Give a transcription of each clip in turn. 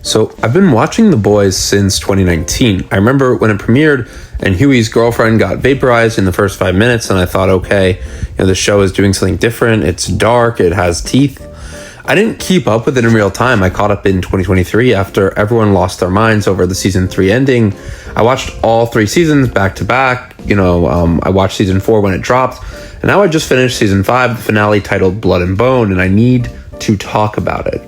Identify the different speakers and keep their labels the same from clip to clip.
Speaker 1: So I've been watching The Boys since 2019. I remember when it premiered and Huey's girlfriend got vaporized in the first 5 minutes, and I thought, okay, the show is doing something different. It's dark, it has teeth. I didn't keep up with it in real time. I caught up in 2023 after everyone lost their minds over the season 3 ending. I watched all 3 seasons back to back. I watched season 4 when it dropped, and now I just finished season 5, the finale titled Blood and Bone, and I need to talk about it.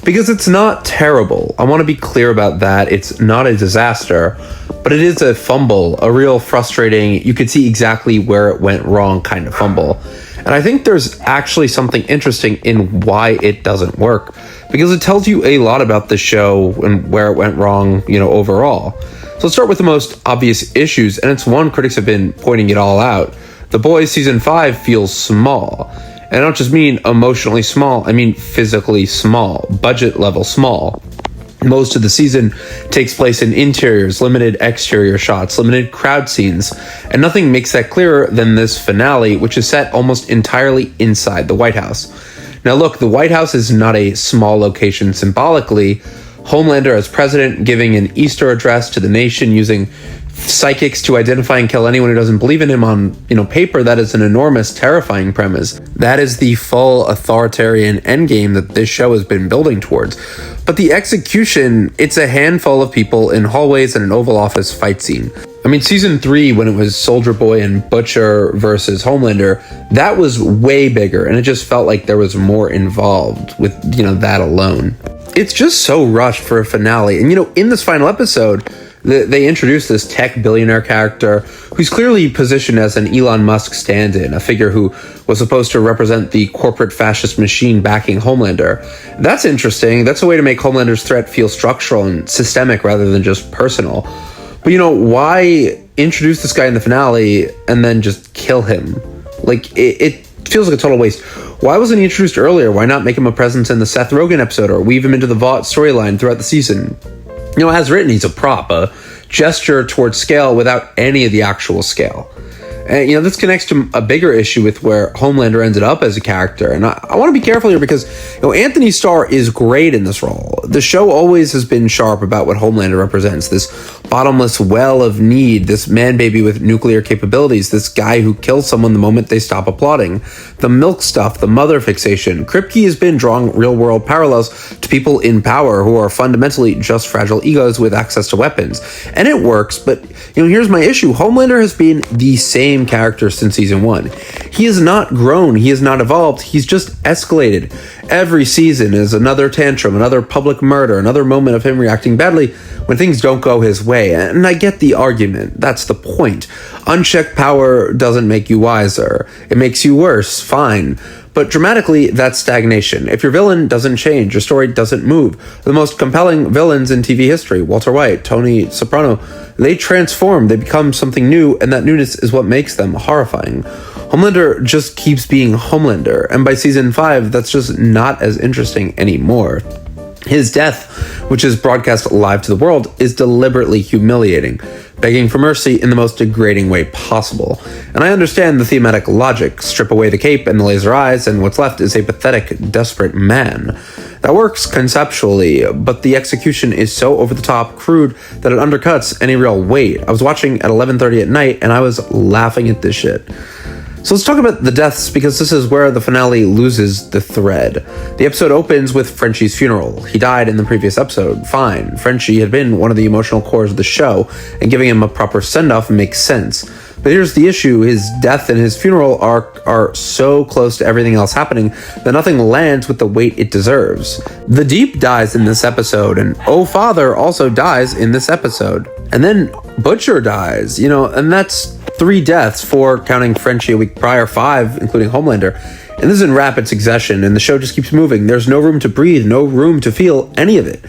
Speaker 1: Because it's not terrible. I want to be clear about that. It's not a disaster, but it is a fumble, a real frustrating, you could see exactly where it went wrong kind of fumble. And I think there's actually something interesting in why it doesn't work, because it tells you a lot about the show and where it went wrong, overall. So let's start with the most obvious issues, and it's one critics have been pointing it all out. The Boys season 5 feels small. And I don't just mean emotionally small, I mean physically small, budget level small. Most of the season takes place in interiors, limited exterior shots, limited crowd scenes, and nothing makes that clearer than this finale, which is set almost entirely inside the White House. Now look, the White House is not a small location symbolically. Homelander as president giving an Easter address to the nation using psychics to identify and kill anyone who doesn't believe in him on, paper, that is an enormous, terrifying premise. That is the full authoritarian endgame that this show has been building towards. But the execution, it's a handful of people in hallways and an Oval Office fight scene. Season 3, when it was Soldier Boy and Butcher versus Homelander, that was way bigger, and it just felt like there was more involved with, that alone. It's just so rushed for a finale. And, in this final episode, they introduced this tech billionaire character who's clearly positioned as an Elon Musk stand-in, a figure who was supposed to represent the corporate fascist machine backing Homelander. That's interesting. That's a way to make Homelander's threat feel structural and systemic rather than just personal. But why introduce this guy in the finale and then just kill him? It feels like a total waste. Why wasn't he introduced earlier? Why not make him a presence in the Seth Rogen episode or weave him into the Vought storyline throughout the season? As written, he's a prop, a gesture towards scale without any of the actual scale. And, this connects to a bigger issue with where Homelander ended up as a character. And I want to be careful here because, Anthony Starr is great in this role. The show always has been sharp about what Homelander represents. This bottomless well of need, this man-baby with nuclear capabilities, this guy who kills someone the moment they stop applauding. The milk stuff, the mother fixation. Kripke has been drawing real-world parallels to people in power who are fundamentally just fragile egos with access to weapons. And it works, but, here's my issue. Homelander has been the same character since season 1. He has not grown, he has not evolved, he's just escalated. Every season is another tantrum, another public murder, another moment of him reacting badly when things don't go his way. And I get the argument, that's the point. Unchecked power doesn't make you wiser, it makes you worse, fine. But dramatically, that's stagnation. If your villain doesn't change, your story doesn't move. The most compelling villains in TV history, Walter White, Tony Soprano, they transform, they become something new, and that newness is what makes them horrifying. Homelander just keeps being Homelander, and by season 5, that's just not as interesting anymore. His death, which is broadcast live to the world, is deliberately humiliating, begging for mercy in the most degrading way possible. And I understand the thematic logic. Strip away the cape and the laser eyes, and what's left is a pathetic, desperate man. That works conceptually, but the execution is so over-the-top, crude, that it undercuts any real weight. I was watching at 11:30 at night, and I was laughing at this shit. So let's talk about the deaths, because this is where the finale loses the thread. The episode opens with Frenchie's funeral. He died in the previous episode. Fine. Frenchie had been one of the emotional cores of the show, and giving him a proper send-off makes sense. But here's the issue. His death and his funeral are so close to everything else happening that nothing lands with the weight it deserves. The Deep dies in this episode, and Oh Father also dies in this episode. And then Butcher dies, and that's 3 deaths, 4 counting Frenchie a week prior, 5 including Homelander. And this is in rapid succession, and the show just keeps moving. There's no room to breathe, no room to feel any of it.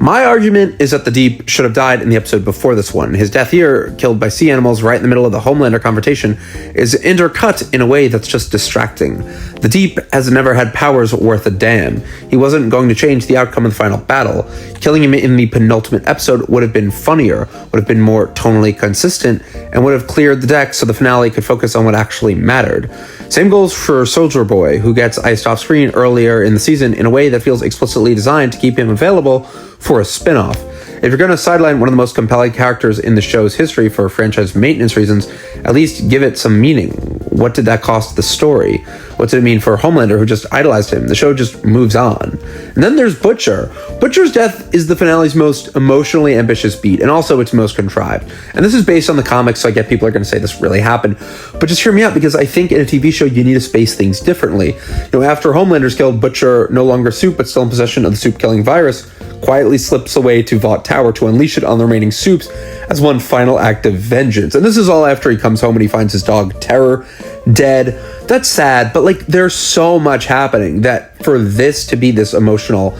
Speaker 1: My argument is that the Deep should have died in the episode before this one. His death here, killed by sea animals right in the middle of the Homelander confrontation, is intercut in a way that's just distracting. The Deep has never had powers worth a damn. He wasn't going to change the outcome of the final battle. Killing him in the penultimate episode would have been funnier, would have been more tonally consistent, and would have cleared the deck so the finale could focus on what actually mattered. Same goes for Soldier Boy, who gets iced off screen earlier in the season in a way that feels explicitly designed to keep him available for a spin-off. If you're going to sideline one of the most compelling characters in the show's history for franchise maintenance reasons, at least give it some meaning. What did that cost the story? What did it mean for Homelander, who just idolized him? The show just moves on. And then there's Butcher. Butcher's death is the finale's most emotionally ambitious beat, and also its most contrived. And this is based on the comics, so I get people are going to say this really happened. But just hear me out, because I think in a TV show, you need to space things differently. After Homelander's killed, Butcher, no longer Soup, but still in possession of the Soup-killing virus, quietly slips away to Vought Tower to unleash it on the remaining Soups as one final act of vengeance. And this is all after he comes home and he finds his dog Terror dead. That's sad, but there's so much happening that for this to be this emotional,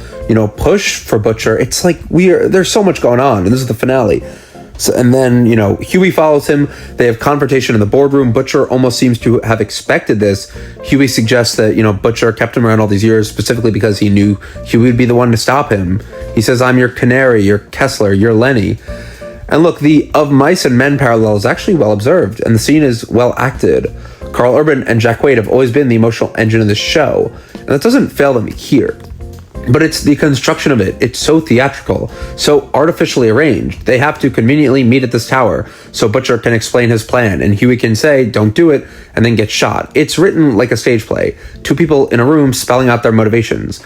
Speaker 1: push for Butcher, it's there's so much going on, and this is the finale. So, and then, Huey follows him. They have confrontation in the boardroom. Butcher almost seems to have expected this. Huey suggests that, Butcher kept him around all these years specifically because he knew Huey would be the one to stop him. He says, "I'm your Canary, your Kessler, your Lenny." And look, the of mice and men parallel is actually well observed, and the scene is well acted. Carl Urban and Jack Quaid have always been the emotional engine of this show, and that doesn't fail them here. But it's the construction of it. It's so theatrical, so artificially arranged. They have to conveniently meet at this tower so Butcher can explain his plan, and Huey can say, "Don't do it," and then get shot. It's written like a stage play. Two people in a room spelling out their motivations.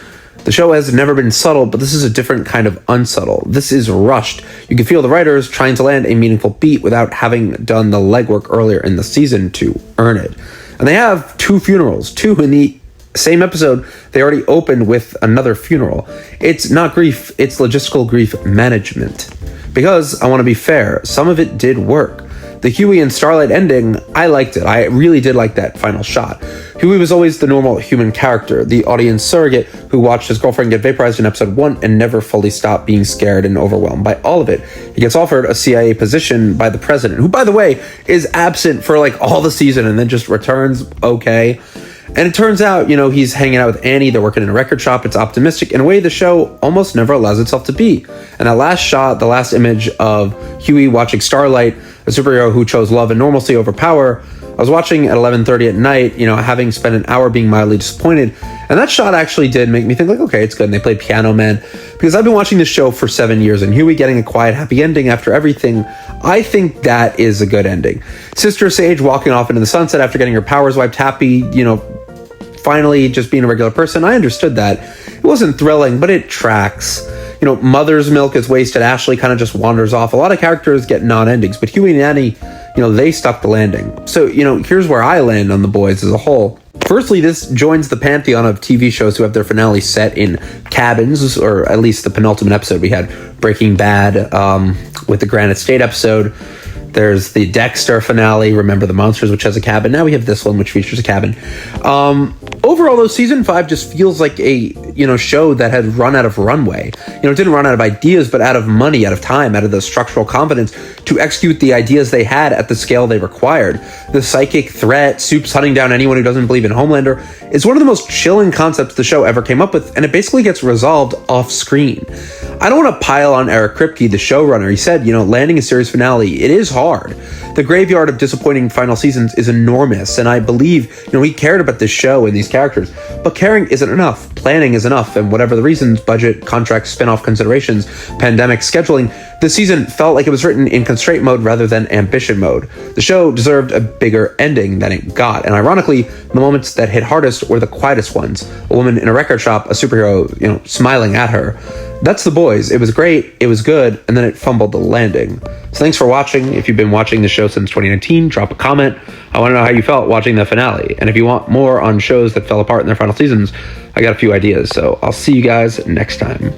Speaker 1: The show has never been subtle, but this is a different kind of unsubtle. This is rushed. You can feel the writers trying to land a meaningful beat without having done the legwork earlier in the season to earn it. And they have two funerals, two in the same episode. They already opened with another funeral. It's not grief, it's logistical grief management. Because, I want to be fair, some of it did work. The Huey and Starlight ending, I liked it. I really did like that final shot. Huey was always the normal human character, the audience surrogate who watched his girlfriend get vaporized in episode 1 and never fully stopped being scared and overwhelmed by all of it. He gets offered a CIA position by the president, who, by the way, is absent for all the season and then just returns okay. And it turns out, he's hanging out with Annie. They're working in a record shop. It's optimistic in a way the show almost never allows itself to be. And that last shot, the last image of Huey watching Starlight, a superhero who chose love and normalcy over power, I was watching at 11:30 at night, having spent an hour being mildly disappointed. And that shot actually did make me think okay, it's good. And they played Piano Man. Because I've been watching this show for 7 years, and Huey getting a quiet, happy ending after everything, I think that is a good ending. Sister Sage walking off into the sunset after getting her powers wiped, happy, finally just being a regular person. I understood that. It wasn't thrilling, but it tracks. Mother's milk is wasted. Ashley kind of just wanders off. A lot of characters get non-endings, but Huey and Annie, they stuck the landing. So, here's where I land on The Boys as a whole. Firstly, this joins the pantheon of TV shows who have their finale set in cabins, or at least the penultimate episode. We had Breaking Bad with the Granite State episode. There's the Dexter finale, Remember the Monsters, which has a cabin. Now we have this one, which features a cabin. Overall, though, season 5 just feels like a show that had run out of runway. It didn't run out of ideas, but out of money, out of time, out of the structural competence to execute the ideas they had at the scale they required. The psychic threat, Soups hunting down anyone who doesn't believe in Homelander, is one of the most chilling concepts the show ever came up with, and it basically gets resolved off screen. I don't want to pile on Eric Kripke, the showrunner. He said, landing a series finale, it is hard. The graveyard of disappointing final seasons is enormous, and I believe, he cared about this show and these characters, but caring isn't enough. Planning is enough, and whatever the reasons, budget, contracts, spin-off considerations, pandemic, scheduling, the season felt like it was written in constraint mode rather than ambition mode. The show deserved a bigger ending than it got, and ironically, the moments that hit hardest were the quietest ones. A woman in a record shop, a superhero, smiling at her. That's The Boys. It was great, it was good, and then it fumbled the landing. So thanks for watching. If you've been watching the show since 2019, drop a comment. I want to know how you felt watching the finale. And if you want more on shows that fell apart in their final seasons, I got a few ideas. So I'll see you guys next time.